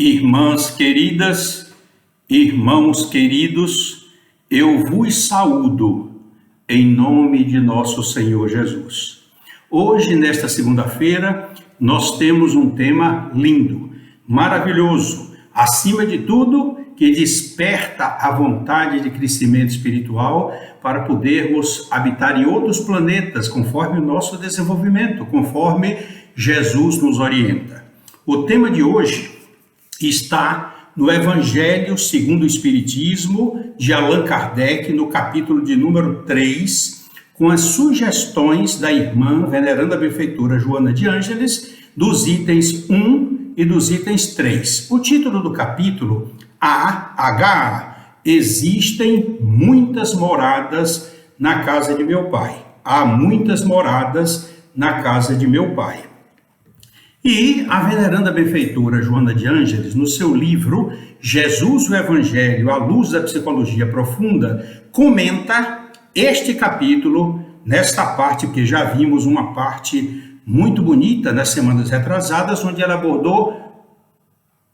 Irmãs queridas, irmãos queridos, eu vos saúdo em nome de nosso Senhor Jesus. Hoje, nesta segunda-feira, nós temos um tema lindo, maravilhoso, acima de tudo, que desperta a vontade de crescimento espiritual para podermos habitar em outros planetas, conforme o nosso desenvolvimento, conforme Jesus nos orienta. O tema de hoje está no Evangelho segundo o Espiritismo, de Allan Kardec, no capítulo de número 3, com as sugestões da irmã veneranda benfeitora Joana de Ângeles, dos itens 1 e dos itens 3. O título do capítulo, Existem muitas moradas na casa de meu Pai. Há muitas moradas na casa de meu Pai. E a veneranda benfeitora Joana de Ângeles, no seu livro Jesus o Evangelho à Luz da Psicologia Profunda, comenta este capítulo nesta parte, porque já vimos uma parte muito bonita nas semanas retrasadas, onde ela abordou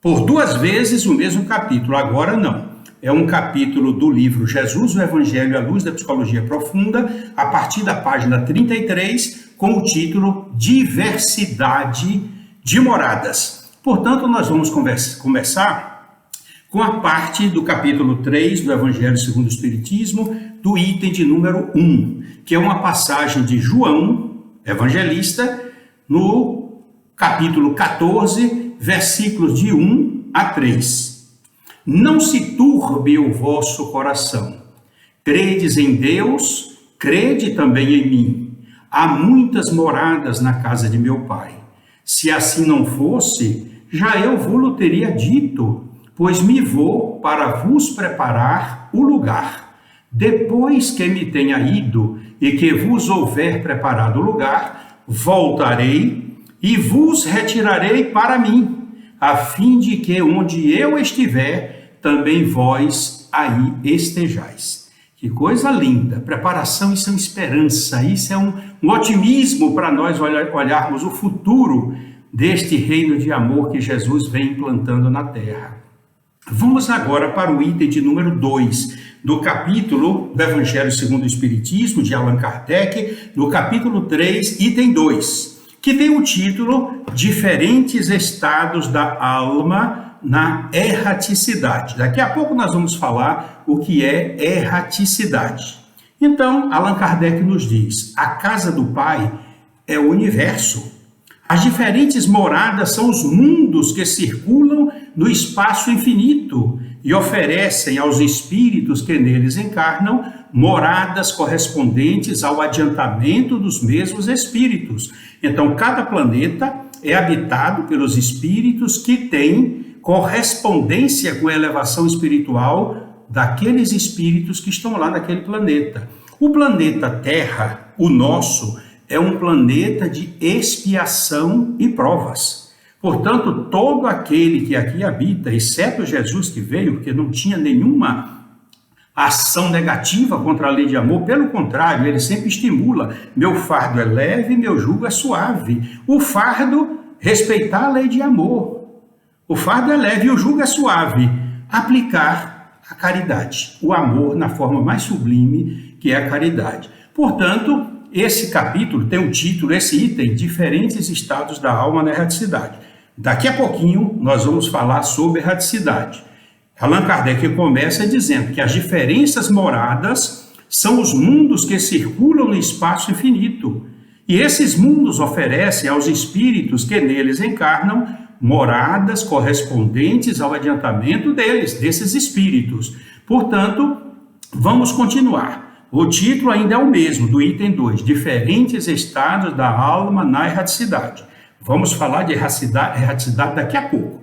por 2 vezes o mesmo capítulo. Agora não. É um capítulo do livro Jesus o Evangelho à Luz da Psicologia Profunda, a partir da página 33, com o título Diversidade de moradas. Portanto, nós vamos começar com a parte do capítulo 3 do Evangelho segundo o Espiritismo, do item de número 1, que é uma passagem de João, evangelista, no capítulo 14, versículos de 1 a 3. Não se turbe o vosso coração. Credes em Deus, crede também em mim. Há muitas moradas na casa de meu Pai. Se assim não fosse, já eu vos teria dito, pois me vou para vos preparar o lugar. Depois que me tenha ido e que vos houver preparado o lugar, voltarei e vos retirarei para mim, a fim de que onde eu estiver, também vós aí estejais. Que coisa linda! Preparação, isso é uma esperança, isso é um otimismo para nós olharmos o futuro deste reino de amor que Jesus vem implantando na Terra. Vamos agora para o item de número 2 do capítulo do Evangelho segundo o Espiritismo, de Allan Kardec, no capítulo 3, item 2, que tem o título Diferentes Estados da Alma na Erraticidade. Daqui a pouco nós vamos falar o que é erraticidade. Então, Allan Kardec nos diz, a casa do Pai é o universo. As diferentes moradas são os mundos que circulam no espaço infinito e oferecem aos espíritos que neles encarnam moradas correspondentes ao adiantamento dos mesmos espíritos. Então, cada planeta é habitado pelos espíritos que têm correspondência com a elevação espiritual daqueles espíritos que estão lá naquele planeta. O planeta Terra, o nosso, é um planeta de expiação e provas. Portanto, todo aquele que aqui habita, exceto Jesus que veio, porque não tinha nenhuma ação negativa contra a lei de amor, pelo contrário, ele sempre estimula, meu fardo é leve, meu jugo é suave. O fardo, respeitar a lei de amor. O fardo é leve e o jugo é suave. Aplicar a caridade, o amor na forma mais sublime que é a caridade. Portanto, esse capítulo tem um título, esse item, Diferentes Estados da Alma na Erraticidade. Daqui a pouquinho nós vamos falar sobre erraticidade. Allan Kardec começa dizendo que as diferentes moradas são os mundos que circulam no espaço infinito. E esses mundos oferecem aos espíritos que neles encarnam moradas correspondentes ao adiantamento desses espíritos. Portanto, vamos continuar. O título ainda é o mesmo, do item 2, Diferentes Estados da Alma na Erraticidade. Vamos falar de erraticidade daqui a pouco.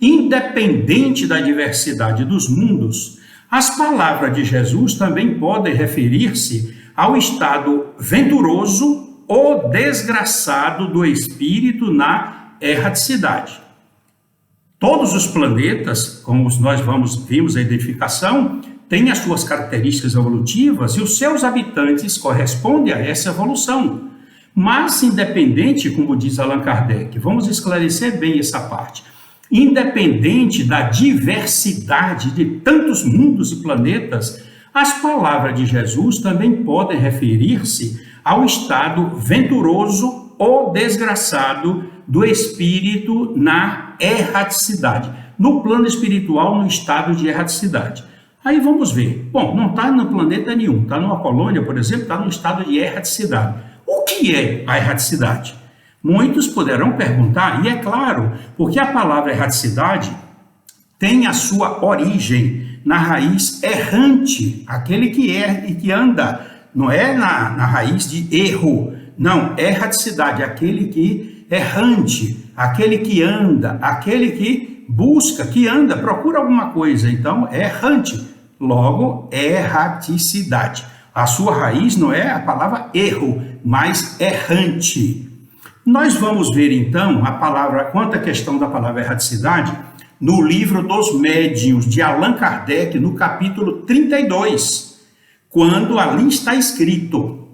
Independente da diversidade dos mundos, as palavras de Jesus também podem referir-se ao estado venturoso ou desgraçado do espírito na erraticidade. Todos os planetas, como nós vimos a identificação, têm as suas características evolutivas e os seus habitantes correspondem a essa evolução. Mas, independente, como diz Allan Kardec, vamos esclarecer bem essa parte. Independente da diversidade de tantos mundos e planetas, as palavras de Jesus também podem referir-se ao estado venturoso ou desgraçado do espírito na erraticidade, no plano espiritual, no estado de erraticidade. Aí vamos ver. Bom, não está no planeta nenhum, está numa colônia, por exemplo, está no estado de erraticidade. O que é a erraticidade? Muitos poderão perguntar, e é claro, porque a palavra erraticidade tem a sua origem na raiz errante, aquele que erra e que anda, não é na raiz de erro, não, erraticidade, aquele que errante, aquele que anda, aquele que busca, que anda, procura alguma coisa, então é errante, logo erraticidade. A sua raiz não é a palavra erro, mas errante. Nós vamos ver então a palavra, quanto à questão da palavra erraticidade, no livro dos Médiuns de Allan Kardec, no capítulo 32, quando ali está escrito: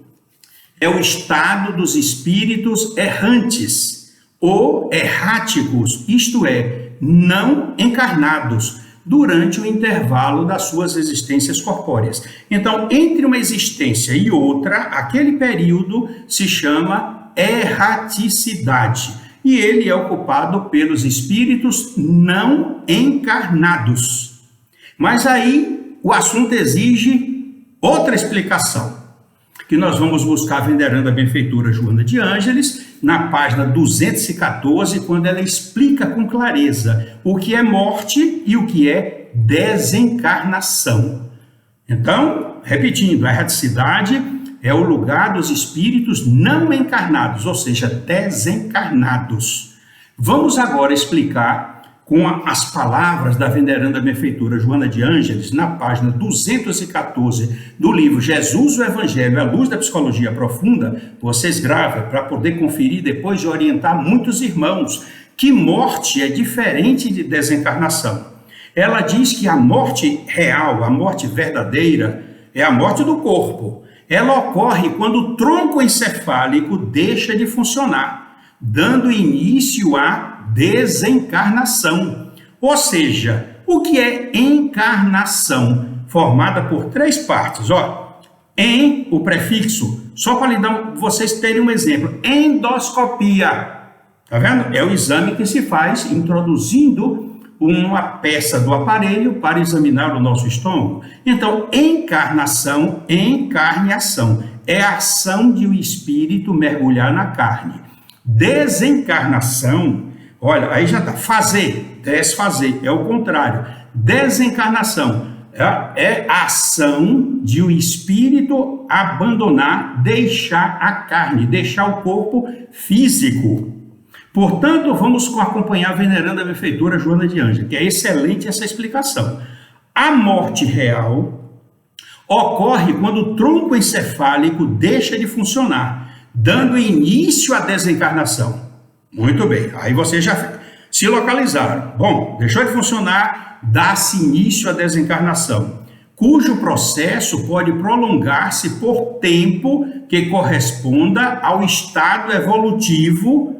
é o estado dos espíritos errantes ou erráticos, isto é, não encarnados, durante o intervalo das suas existências corpóreas. Então, entre uma existência e outra, aquele período se chama erraticidade, e ele é ocupado pelos espíritos não encarnados. Mas aí o assunto exige outra explicação, que nós vamos buscar venerando a benfeitora Joana de Ângeles, na página 214, quando ela explica com clareza o que é morte e o que é desencarnação. Então, repetindo, a erraticidade é o lugar dos espíritos não encarnados, ou seja, desencarnados. Vamos agora explicar com as palavras da veneranda benfeitora Joana de Ângeles, na página 214 do livro Jesus, o Evangelho, à luz da psicologia profunda. Vocês gravem para poder conferir depois e orientar muitos irmãos que morte é diferente de desencarnação. Ela diz que a morte real, a morte verdadeira, é a morte do corpo. Ela ocorre quando o tronco encefálico deixa de funcionar, dando início à desencarnação. Ou seja, o que é encarnação? Formada por 3 partes. Em, o prefixo, só para vocês terem um exemplo, endoscopia. Tá vendo? É o exame que se faz introduzindo uma peça do aparelho para examinar o nosso estômago. Então, encarnação, encarnação, é a ação de o espírito mergulhar na carne. Desencarnação, olha, aí já está, fazer, desfazer, é o contrário. Desencarnação é a ação de o espírito abandonar, deixar a carne, deixar o corpo físico. Portanto, vamos acompanhar a veneranda benfeitora Joana de Ângeles, que é excelente essa explicação. A morte real ocorre quando o tronco encefálico deixa de funcionar, dando início à desencarnação. Muito bem, aí vocês já se localizaram. Bom, deixou de funcionar, dá-se início à desencarnação, cujo processo pode prolongar-se por tempo que corresponda ao estado evolutivo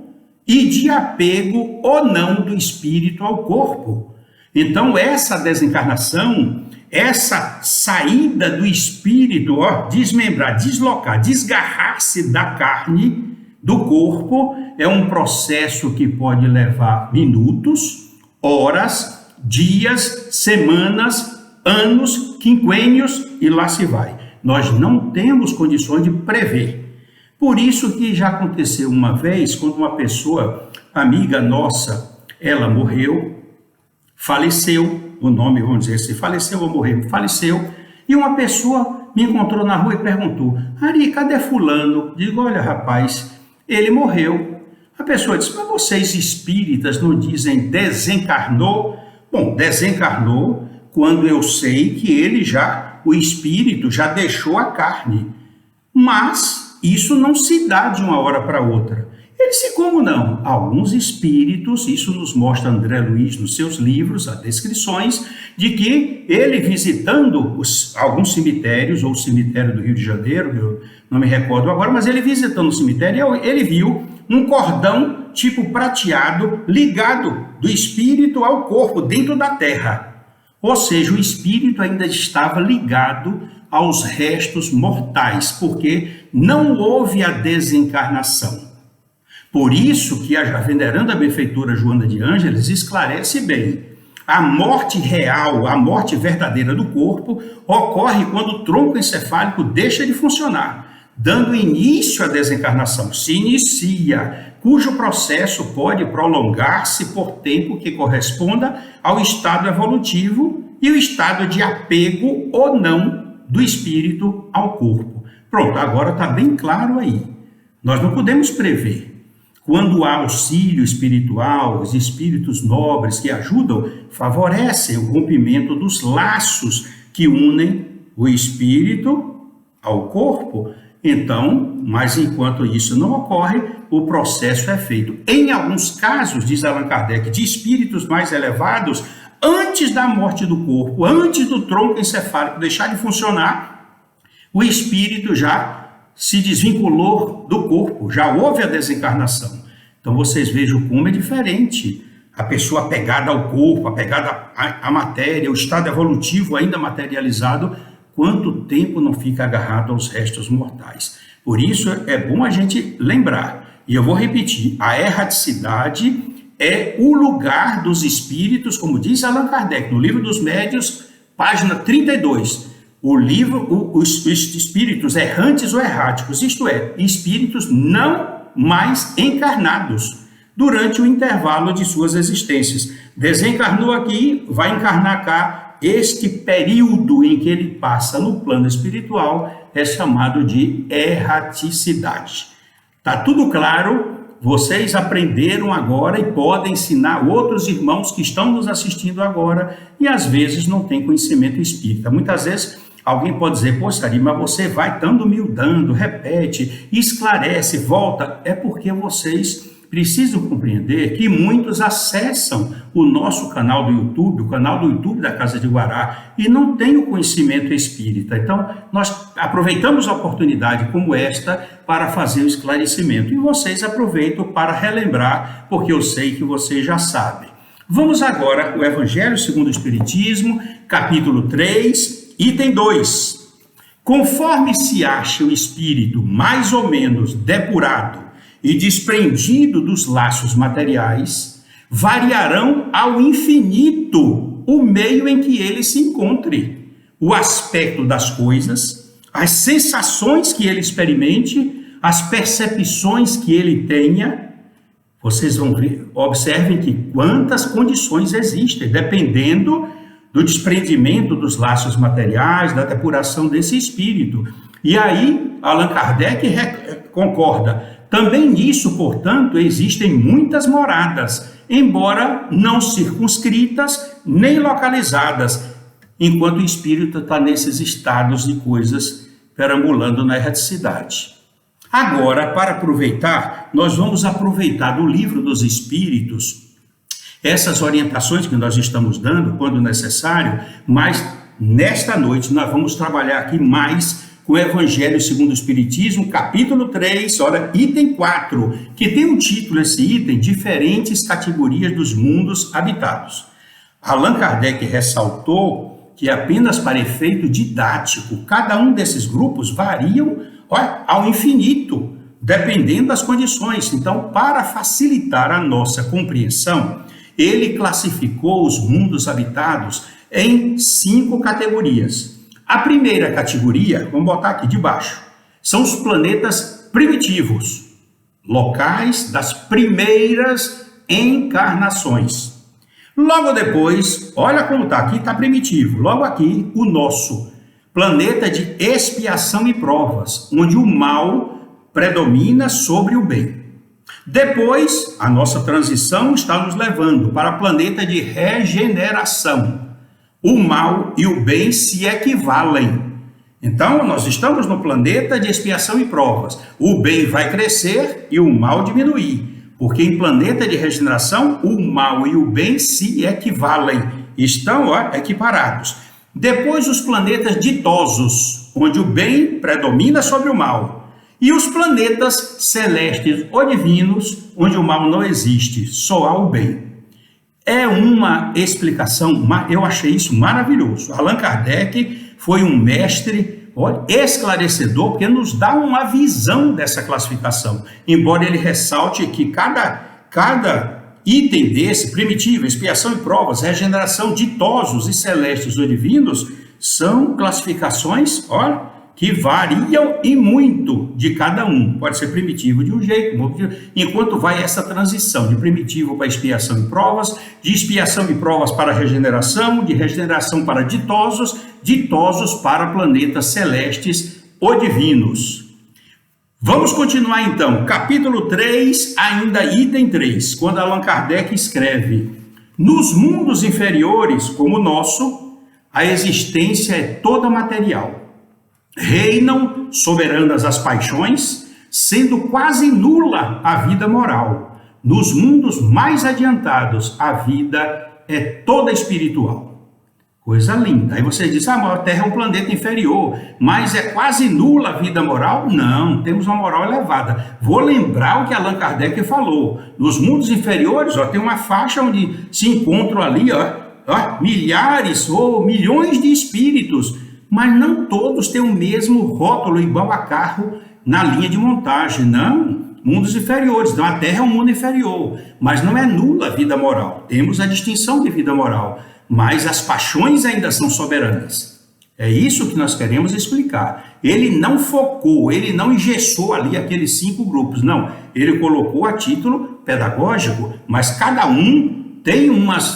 e de apego ou não do espírito ao corpo. Então, essa desencarnação, essa saída do espírito, desmembrar, deslocar, desgarrar-se da carne, do corpo, é um processo que pode levar minutos, horas, dias, semanas, anos, quinquênios e lá se vai. Nós não temos condições de prever. Por isso que já aconteceu uma vez, quando uma pessoa, amiga nossa, ela morreu, faleceu, o nome, vamos dizer assim, faleceu ou morreu, faleceu, e uma pessoa me encontrou na rua e perguntou: Ari, cadê fulano? Digo: olha, rapaz, ele morreu. A pessoa disse: mas vocês espíritas não dizem desencarnou? Bom, desencarnou quando eu sei que o espírito já deixou a carne, mas isso não se dá de uma hora para outra. Ele disse: como não? Alguns espíritos, isso nos mostra André Luiz nos seus livros, as descrições, de que ele visitando alguns cemitérios, ou o cemitério do Rio de Janeiro, eu não me recordo agora, mas ele visitando o cemitério, ele viu um cordão tipo prateado ligado do espírito ao corpo dentro da terra. Ou seja, o espírito ainda estava ligado aos restos mortais, porque não houve a desencarnação. Por isso que a veneranda benfeitora Joana de Ângeles esclarece bem: a morte real, a morte verdadeira do corpo, ocorre quando o tronco encefálico deixa de funcionar, dando início à desencarnação. Se inicia, cujo processo pode prolongar-se por tempo que corresponda ao estado evolutivo e o estado de apego ou não do espírito ao corpo. Pronto, agora está bem claro aí. Nós não podemos prever. Quando há auxílio espiritual, os espíritos nobres que ajudam, favorecem o rompimento dos laços que unem o espírito ao corpo. Então, mas enquanto isso não ocorre, o processo é feito. Em alguns casos, diz Allan Kardec, de espíritos mais elevados, antes da morte do corpo, antes do tronco encefálico deixar de funcionar, o espírito já se desvinculou do corpo, já houve a desencarnação. Então vocês vejam como é diferente a pessoa apegada ao corpo, apegada à matéria, o estado evolutivo ainda materializado, quanto tempo não fica agarrado aos restos mortais. Por isso é bom a gente lembrar, e eu vou repetir, a erraticidade é o lugar dos espíritos, como diz Allan Kardec, no Livro dos Médiuns, página 32, os espíritos errantes ou erráticos, isto é, espíritos não mais encarnados durante o intervalo de suas existências. Desencarnou aqui, vai encarnar cá. Este período em que ele passa no plano espiritual é chamado de erraticidade. Tá tudo claro? Vocês aprenderam agora e podem ensinar outros irmãos que estão nos assistindo agora e às vezes não têm conhecimento espírita. Muitas vezes alguém pode dizer: poxa, Ari, mas você vai dando humildando, repete, esclarece, volta. É porque vocês precisam compreender que muitos acessam o nosso canal do YouTube, o canal do YouTube da Casa de Guará, e não têm o conhecimento espírita. Então, nós aproveitamos a oportunidade como esta para fazer o esclarecimento. E vocês aproveitam para relembrar, porque eu sei que vocês já sabem. Vamos agora ao Evangelho segundo o Espiritismo, capítulo 3, item 2. Conforme se acha o espírito mais ou menos depurado e desprendido dos laços materiais, variarão ao infinito o meio em que ele se encontre, o aspecto das coisas, as sensações que ele experimente, as percepções que ele tenha. Vocês vão ver, observem que quantas condições existem, dependendo do desprendimento dos laços materiais, da depuração desse espírito. E aí, Allan Kardec concorda. Também nisso, portanto, existem muitas moradas, embora não circunscritas nem localizadas, enquanto o espírito está nesses estados de coisas perambulando na erraticidade. Agora, para aproveitar, nós vamos aproveitar do Livro dos Espíritos essas orientações que nós estamos dando, quando necessário, mas nesta noite nós vamos trabalhar aqui mais com o Evangelho segundo o Espiritismo, capítulo 3, olha, item 4, que tem um título, esse item, Diferentes Categorias dos Mundos Habitados. Allan Kardec ressaltou que apenas para efeito didático, cada um desses grupos variam, olha, ao infinito, dependendo das condições. Então, para facilitar a nossa compreensão, ele classificou os mundos habitados em 5 categorias. A primeira categoria, vamos botar aqui de baixo, são os planetas primitivos, locais das primeiras encarnações. Logo depois, olha como está, aqui está primitivo, logo aqui o nosso planeta de expiação e provas, onde o mal predomina sobre o bem. Depois, a nossa transição está nos levando para o planeta de regeneração. O mal e o bem se equivalem. Então, nós estamos no planeta de expiação e provas. O bem vai crescer e o mal diminuir. Porque em planeta de regeneração, o mal e o bem se equivalem. Estão equiparados. Depois, os planetas ditosos, onde o bem predomina sobre o mal. E os planetas celestes ou divinos, onde o mal não existe, só há o bem. É uma explicação, eu achei isso maravilhoso. Allan Kardec foi um mestre esclarecedor, porque nos dá uma visão dessa classificação. Embora ele ressalte que cada item desse, primitivo, expiação e provas, regeneração, ditosos e celestes ou divinos, são classificações, que variam e muito de cada um. Pode ser primitivo de um jeito, enquanto vai essa transição de primitivo para expiação e provas, de expiação e provas para regeneração, de regeneração para ditosos, ditosos para planetas celestes ou divinos. Vamos continuar então, capítulo 3, ainda item 3, quando Allan Kardec escreve: nos mundos inferiores, como o nosso, a existência é toda material. Reinam soberanas as paixões, sendo quase nula a vida moral. Nos mundos mais adiantados, a vida é toda espiritual. Coisa linda. Aí você diz, a Terra é um planeta inferior, mas é quase nula a vida moral? Não, temos uma moral elevada. Vou lembrar o que Allan Kardec falou. Nos mundos inferiores, tem uma faixa onde se encontram ali, milhares ou milhões de espíritos, mas não todos têm o mesmo rótulo igual a carro na linha de montagem, não. Mundos inferiores, então a Terra é um mundo inferior, mas não é nula a vida moral. Temos a distinção de vida moral, mas as paixões ainda são soberanas. É isso que nós queremos explicar. Ele não focou, ele não engessou ali aqueles 5 grupos, não. Ele colocou a título pedagógico, mas cada um tem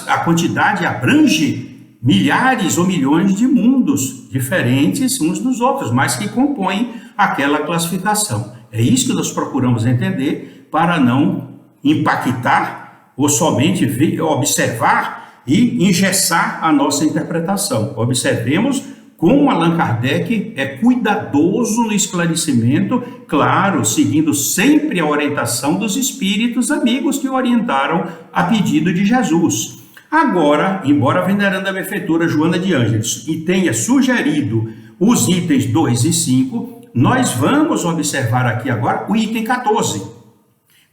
a quantidade abrange milhares ou milhões de mundos diferentes uns dos outros, mas que compõem aquela classificação. É isso que nós procuramos entender para não impactar ou somente observar e engessar a nossa interpretação. Observemos como Allan Kardec é cuidadoso no esclarecimento, claro, seguindo sempre a orientação dos espíritos amigos que o orientaram a pedido de Jesus. Agora, embora a veneranda benfeitora Joana de Ângeles tenha sugerido os itens 2 e 5, nós vamos observar aqui agora o item 14.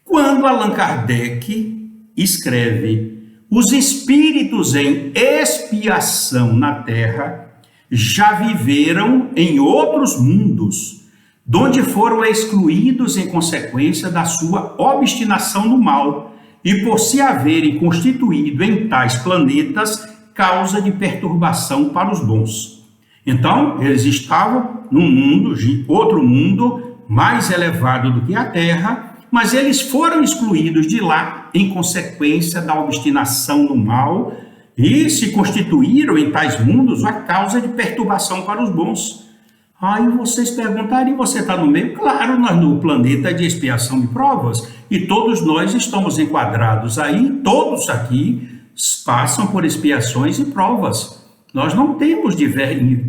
Quando Allan Kardec escreve: os espíritos em expiação na Terra já viveram em outros mundos, donde foram excluídos em consequência da sua obstinação no mal, e por se haverem constituído em tais planetas causa de perturbação para os bons. Então, eles estavam num mundo, outro mundo, mais elevado do que a Terra, mas eles foram excluídos de lá em consequência da obstinação no mal e se constituíram em tais mundos a causa de perturbação para os bons. Aí vocês perguntariam, você está no meio? Claro, nós no planeta de expiação de provas, e todos nós estamos enquadrados aí, todos aqui passam por expiações e provas. Nós não temos de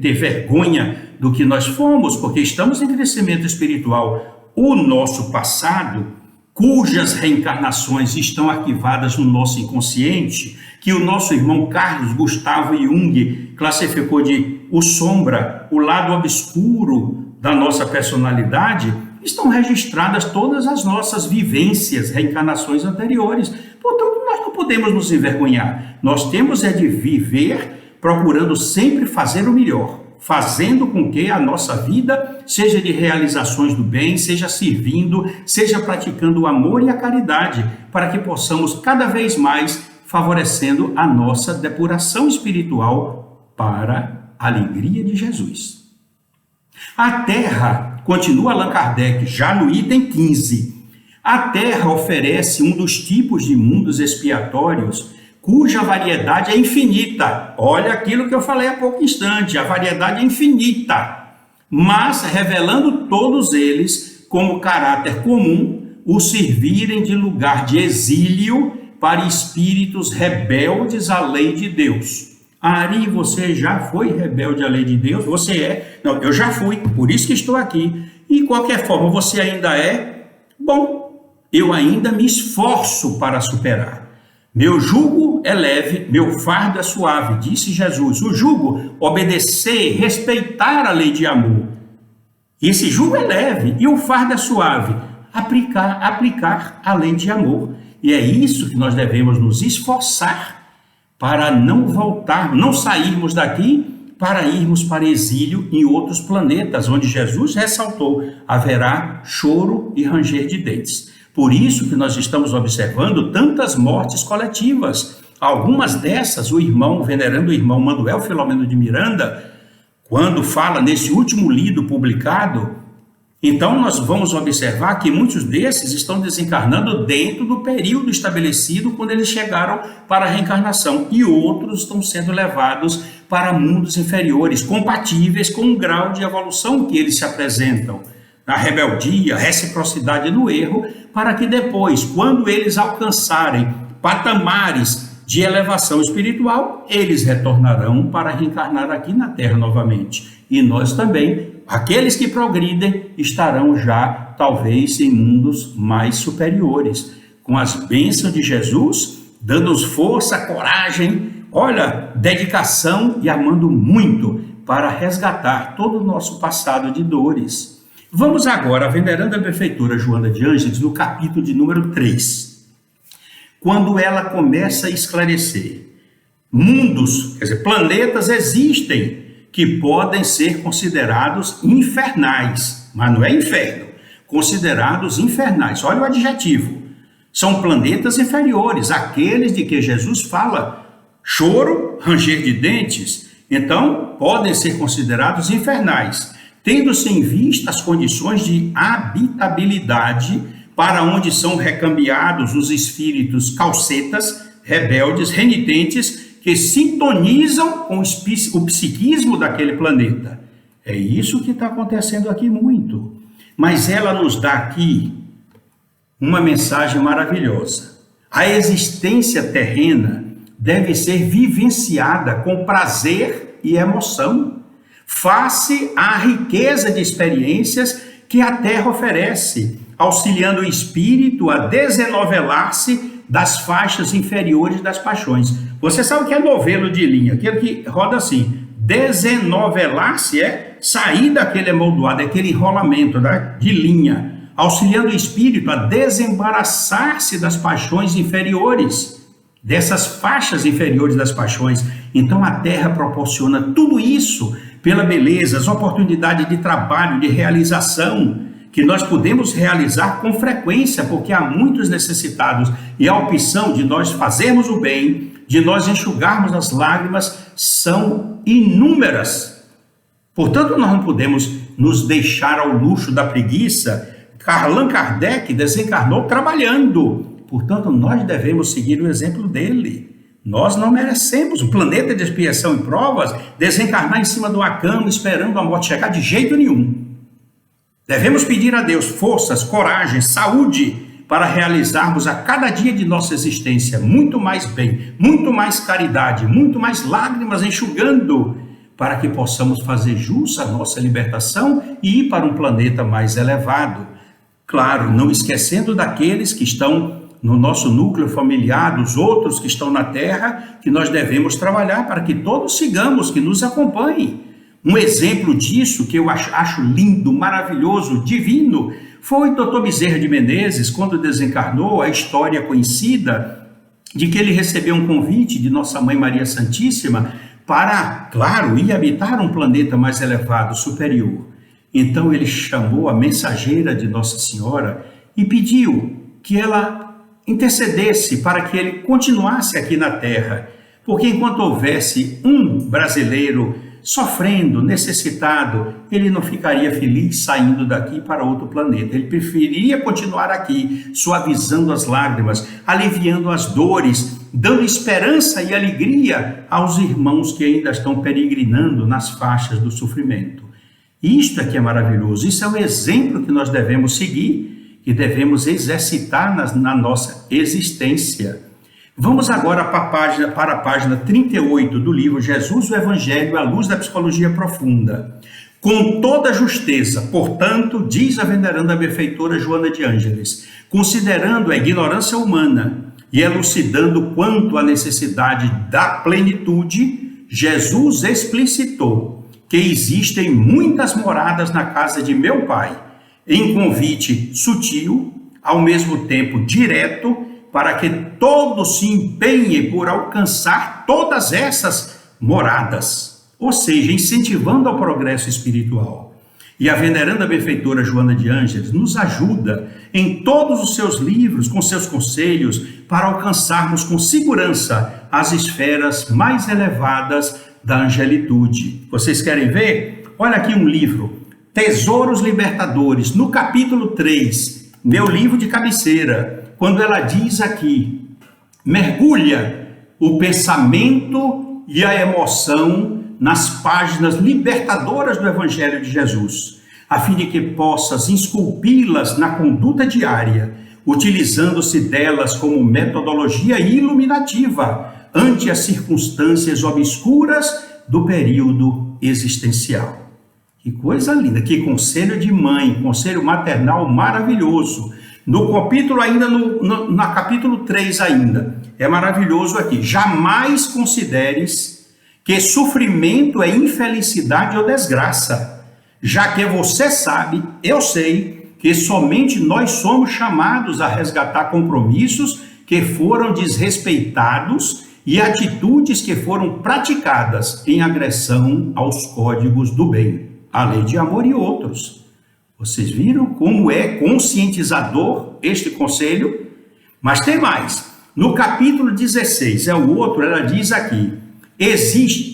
ter vergonha do que nós fomos, porque estamos em crescimento espiritual. O nosso passado, cujas reencarnações estão arquivadas no nosso inconsciente, que o nosso irmão Carlos Gustavo Jung classificou de o sombra, o lado obscuro da nossa personalidade, estão registradas todas as nossas vivências, reencarnações anteriores. Portanto, nós não podemos nos envergonhar. Nós temos de viver procurando sempre fazer o melhor, fazendo com que a nossa vida seja de realizações do bem, seja servindo, seja praticando o amor e a caridade, para que possamos cada vez mais favorecendo a nossa depuração espiritual para a alegria de Jesus. A Terra, continua Allan Kardec, já no item 15, a Terra oferece um dos tipos de mundos expiatórios cuja variedade é infinita. Olha aquilo que eu falei há pouco instante, a variedade é infinita, mas revelando todos eles como caráter comum o servirem de lugar de exílio para espíritos rebeldes à lei de Deus. Ari, você já foi rebelde à lei de Deus? Você é? Não, eu já fui, por isso que estou aqui. E de qualquer forma, você ainda é? Bom, eu ainda me esforço para superar. Meu jugo é leve, meu fardo é suave, disse Jesus. O jugo, obedecer, respeitar a lei de amor. Esse jugo é leve e o fardo é suave. Aplicar a lei de amor. E é isso que nós devemos nos esforçar para não voltar, não sairmos daqui para irmos para exílio em outros planetas, onde Jesus ressaltou, haverá choro e ranger de dentes. Por isso que nós estamos observando tantas mortes coletivas. Algumas dessas, o venerando irmão Manuel Filomeno de Miranda, quando fala nesse último livro publicado, então nós vamos observar que muitos desses estão desencarnando dentro do período estabelecido quando eles chegaram para a reencarnação, e outros estão sendo levados para mundos inferiores, compatíveis com o grau de evolução que eles se apresentam, na rebeldia, reciprocidade no erro, para que depois, quando eles alcançarem patamares de elevação espiritual, eles retornarão para reencarnar aqui na Terra novamente. E nós também, aqueles que progridem, estarão já, talvez, em mundos mais superiores, com as bênçãos de Jesus, dando-nos força, coragem, olha, dedicação e amando muito para resgatar todo o nosso passado de dores. Vamos agora à veneranda benfeitora Joana de Ângeles, no capítulo de número 3. Quando ela começa a esclarecer, mundos, quer dizer, planetas existem que podem ser considerados infernais, mas não é inferno, considerados infernais. Olha o adjetivo. São planetas inferiores, aqueles de que Jesus fala, choro, ranger de dentes, então podem ser considerados infernais, tendo-se em vista as condições de habitabilidade para onde são recambiados os espíritos calcetas, rebeldes, renitentes, que sintonizam com o psiquismo daquele planeta. É isso que está acontecendo aqui muito. Mas ela nos dá aqui uma mensagem maravilhosa. A existência terrena deve ser vivenciada com prazer e emoção, face à riqueza de experiências que a Terra oferece, auxiliando o espírito a desenovelar-se das faixas inferiores das paixões. Você sabe o que é novelo de linha? Aquele que roda assim. Desenovelar-se é sair daquele emolduado, aquele enrolamento, né, de linha, auxiliando o espírito a desembaraçar-se das paixões inferiores, dessas faixas inferiores das paixões. Então a Terra proporciona tudo isso pela beleza, as oportunidades de trabalho, de realização, que nós podemos realizar com frequência, porque há muitos necessitados, e a opção de nós fazermos o bem, de nós enxugarmos as lágrimas, são inúmeras. Portanto, nós não podemos nos deixar ao luxo da preguiça. Allan Kardec desencarnou trabalhando, portanto, nós devemos seguir o exemplo dele. Nós não merecemos, o planeta de expiação e provas, desencarnar em cima de uma cama esperando a morte chegar de jeito nenhum. Devemos pedir a Deus forças, coragem, saúde para realizarmos a cada dia de nossa existência muito mais bem, muito mais caridade, muito mais lágrimas enxugando, para que possamos fazer jus à nossa libertação e ir para um planeta mais elevado. Claro, não esquecendo daqueles que estão no nosso núcleo familiar, dos outros que estão na Terra, que nós devemos trabalhar para que todos sigamos, que nos acompanhem. Um exemplo disso, que eu acho lindo, maravilhoso, divino, foi o Dr. Bezerra de Menezes, quando desencarnou, a história conhecida de que ele recebeu um convite de Nossa Mãe Maria Santíssima para, claro, ir habitar um planeta mais elevado, superior. Então ele chamou a mensageira de Nossa Senhora e pediu que ela intercedesse para que ele continuasse aqui na Terra, porque enquanto houvesse um brasileiro sofrendo, necessitado, ele não ficaria feliz saindo daqui para outro planeta. Ele preferiria continuar aqui, suavizando as lágrimas, aliviando as dores, dando esperança e alegria aos irmãos que ainda estão peregrinando nas faixas do sofrimento. Isto é que é maravilhoso, isso é um exemplo que nós devemos seguir e devemos exercitar na nossa existência. Vamos agora para a página 38 do livro Jesus, o Evangelho à Luz da Psicologia Profunda. Com toda justeza, portanto, diz a veneranda benfeitora Joana de Ângeles, considerando a ignorância humana e elucidando quanto à necessidade da plenitude, Jesus explicitou que existem muitas moradas na casa de meu Pai, em convite sutil, ao mesmo tempo direto, para que todos se empenhem por alcançar todas essas moradas, ou seja, incentivando ao progresso espiritual. E a veneranda benfeitora Joana de Ângeles nos ajuda em todos os seus livros, com seus conselhos, para alcançarmos com segurança as esferas mais elevadas da angelitude. Vocês querem ver? Olha aqui um livro, Tesouros Libertadores, no capítulo 3, meu livro de cabeceira, quando ela diz aqui, mergulha o pensamento e a emoção nas páginas libertadoras do Evangelho de Jesus, a fim de que possas esculpi-las na conduta diária, utilizando-se delas como metodologia iluminativa ante as circunstâncias obscuras do período existencial. Que coisa linda, que conselho de mãe, conselho maternal maravilhoso. No capítulo ainda, no capítulo 3 ainda, é maravilhoso aqui. Jamais consideres que sofrimento é infelicidade ou desgraça, já que você sabe, eu sei, que somente nós somos chamados a resgatar compromissos que foram desrespeitados e atitudes que foram praticadas em agressão aos códigos do bem, a lei de amor e outros. Vocês viram como é conscientizador este conselho? Mas tem mais. No capítulo 16, é o outro, ela diz aqui, existe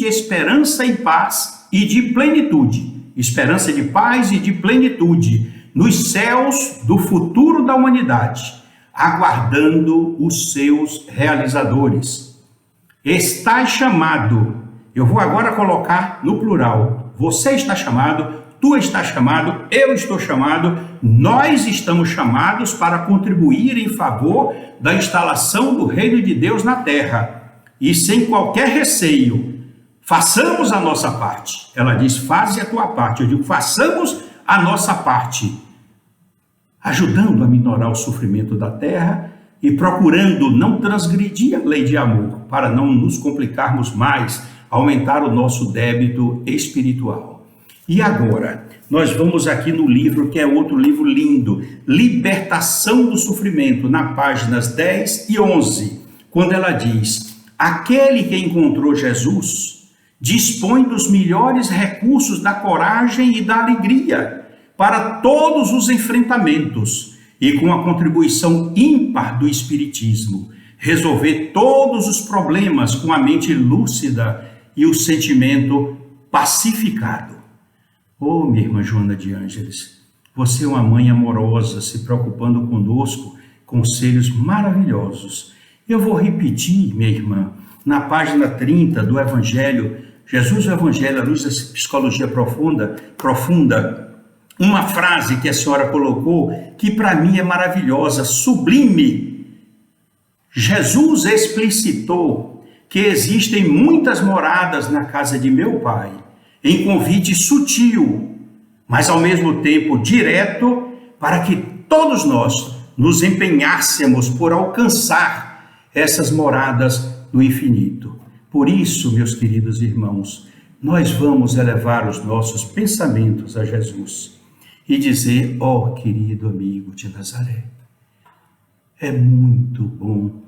esperança e paz e de plenitude, esperança de paz e de plenitude nos céus do futuro da humanidade, aguardando os seus realizadores. Estás chamado, eu vou agora colocar no plural, você está chamado, tu estás chamado, eu estou chamado, nós estamos chamados para contribuir em favor da instalação do reino de Deus na terra. E sem qualquer receio, façamos a nossa parte. Ela diz, faze a tua parte. Eu digo, façamos a nossa parte, ajudando a minorar o sofrimento da terra e procurando não transgredir a lei de amor, para não nos complicarmos mais, aumentar o nosso débito espiritual. E agora, nós vamos aqui no livro, que é outro livro lindo, Libertação do Sofrimento, na páginas 10 e 11, quando ela diz, aquele que encontrou Jesus dispõe dos melhores recursos da coragem e da alegria para todos os enfrentamentos e com a contribuição ímpar do Espiritismo, resolver todos os problemas com a mente lúcida e o sentimento pacificado. Oh, minha irmã Joana de Ângeles, você é uma mãe amorosa, se preocupando conosco, conselhos maravilhosos. Eu vou repetir, minha irmã, na página 30 do Evangelho, Jesus o Evangelho, à luz da psicologia profunda, uma frase que a senhora colocou, que para mim é maravilhosa, sublime. Jesus explicitou que existem muitas moradas na casa de meu Pai, em convite sutil, mas ao mesmo tempo direto, para que todos nós nos empenhássemos por alcançar essas moradas do infinito. Por isso, meus queridos irmãos, nós vamos elevar os nossos pensamentos a Jesus e dizer, ó querido amigo de Nazaré, é muito bom,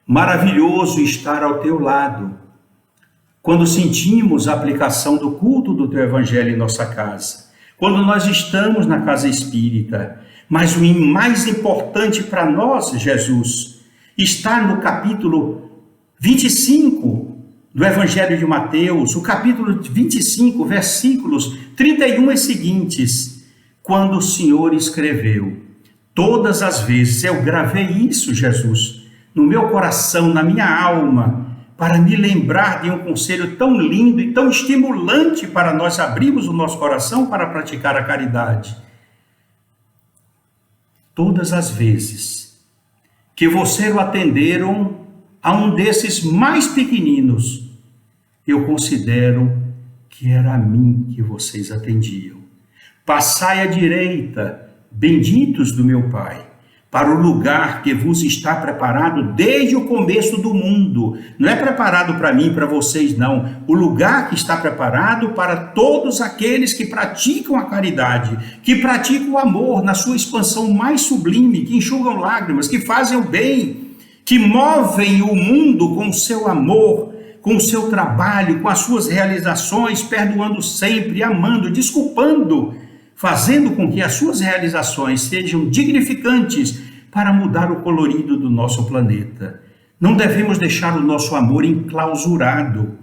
maravilhoso estar ao teu lado, quando sentimos a aplicação do culto do teu evangelho em nossa casa, quando nós estamos na casa espírita, mas o mais importante para nós, Jesus, está no capítulo 25 do Evangelho de Mateus, o capítulo 25, versículos 31 e seguintes, quando o Senhor escreveu, todas as vezes eu gravei isso, Jesus, no meu coração, na minha alma, para me lembrar de um conselho tão lindo e tão estimulante para nós abrirmos o nosso coração para praticar a caridade. Todas as vezes que vocês atenderam a um desses mais pequeninos, eu considero que era a mim que vocês atendiam. Passai à direita, benditos do meu Pai, para o lugar que vos está preparado desde o começo do mundo. Não é preparado para mim, para vocês, não. O lugar que está preparado para todos aqueles que praticam a caridade, que praticam o amor na sua expansão mais sublime, que enxugam lágrimas, que fazem o bem, que movem o mundo com o seu amor, com o seu trabalho, com as suas realizações, perdoando sempre, amando, desculpando, fazendo com que as suas realizações sejam dignificantes para mudar o colorido do nosso planeta. Não devemos deixar o nosso amor enclausurado.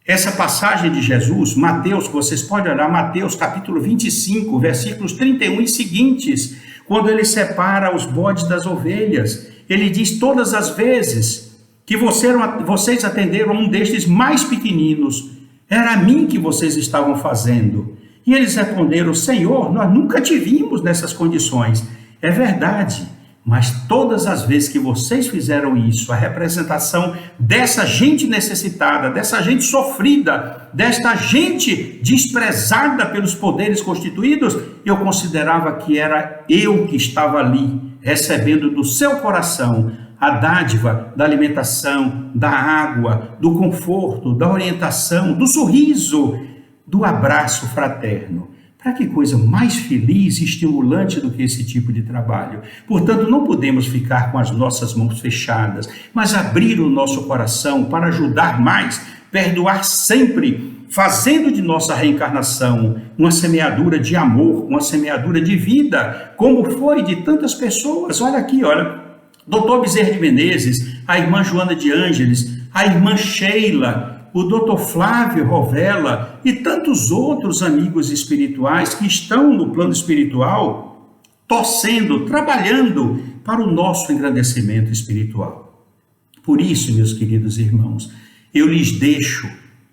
Essa passagem de Jesus, Mateus, vocês podem olhar, Mateus capítulo 25, versículos 31 e seguintes, quando ele separa os bodes das ovelhas, ele diz: todas as vezes que vocês atenderam a um destes mais pequeninos, era a mim que vocês estavam fazendo. E eles responderam: Senhor, nós nunca te vimos nessas condições. É verdade, mas todas as vezes que vocês fizeram isso, a representação dessa gente necessitada, dessa gente sofrida, desta gente desprezada pelos poderes constituídos, eu considerava que era eu que estava ali, recebendo do seu coração a dádiva da alimentação, da água, do conforto, da orientação, do sorriso, do abraço fraterno. Para que coisa mais feliz e estimulante do que esse tipo de trabalho? Portanto, não podemos ficar com as nossas mãos fechadas, mas abrir o nosso coração para ajudar mais, perdoar sempre, fazendo de nossa reencarnação uma semeadura de amor, uma semeadura de vida, como foi de tantas pessoas. Olha aqui, olha, Dr. Bezerra de Menezes, a irmã Joana de Ângeles, a irmã Sheila, o Dr. Flávio Rovella e tantos outros amigos espirituais que estão no plano espiritual, torcendo, trabalhando para o nosso engrandecimento espiritual. Por isso, meus queridos irmãos, eu lhes deixo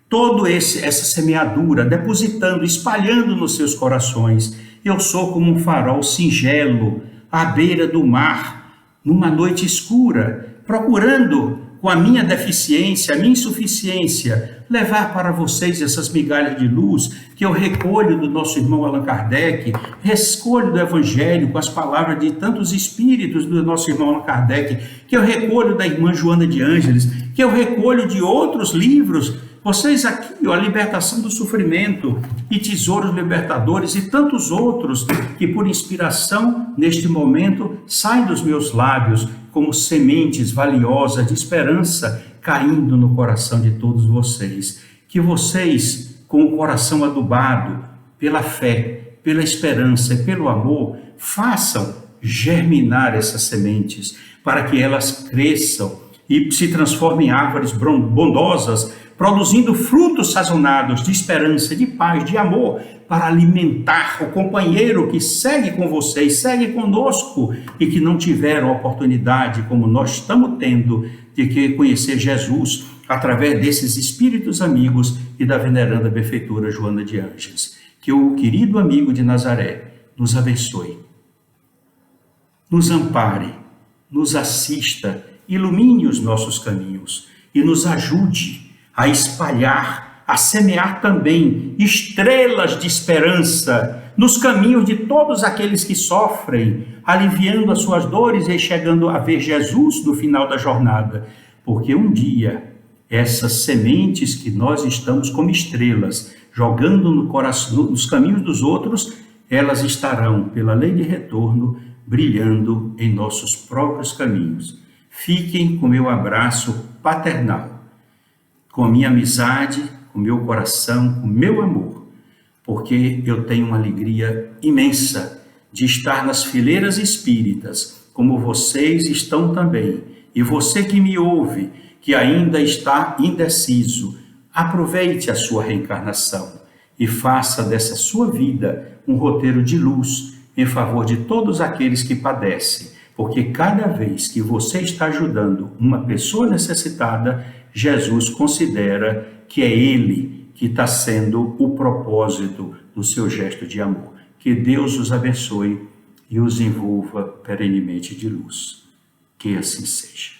toda essa semeadura, depositando, espalhando nos seus corações. Eu sou como um farol singelo, à beira do mar, numa noite escura, procurando, com a minha deficiência, a minha insuficiência, levar para vocês essas migalhas de luz que eu recolho do nosso irmão Allan Kardec, recolho do Evangelho com as palavras de tantos espíritos do nosso irmão Allan Kardec, que eu recolho da irmã Joana de Ângeles, que eu recolho de outros livros. Vocês aqui, ó, a libertação do sofrimento e tesouros libertadores e tantos outros que por inspiração neste momento saem dos meus lábios como sementes valiosas de esperança caindo no coração de todos vocês. Que vocês, com o coração adubado pela fé, pela esperança e pelo amor, façam germinar essas sementes para que elas cresçam e se transformem em árvores bondosas, produzindo frutos sazonados de esperança, de paz, de amor, para alimentar o companheiro que segue com vocês, segue conosco e que não tiveram a oportunidade, como nós estamos tendo, de conhecer Jesus através desses espíritos amigos e da veneranda benfeitora Joana de Ângeles. Que o querido amigo de Nazaré nos abençoe, nos ampare, nos assista, ilumine os nossos caminhos e nos ajude a espalhar, a semear também estrelas de esperança nos caminhos de todos aqueles que sofrem, aliviando as suas dores e chegando a ver Jesus no final da jornada. Porque um dia, essas sementes que nós estamos como estrelas, jogando no coração, nos caminhos dos outros, elas estarão, pela lei de retorno, brilhando em nossos próprios caminhos. Fiquem com meu abraço paternal, com a minha amizade, com o meu coração, com o meu amor, porque eu tenho uma alegria imensa de estar nas fileiras espíritas, como vocês estão também. E você que me ouve, que ainda está indeciso, aproveite a sua reencarnação e faça dessa sua vida um roteiro de luz em favor de todos aqueles que padecem, porque cada vez que você está ajudando uma pessoa necessitada, Jesus considera que é Ele que está sendo o propósito do seu gesto de amor. Que Deus os abençoe e os envolva perenemente de luz. Que assim seja.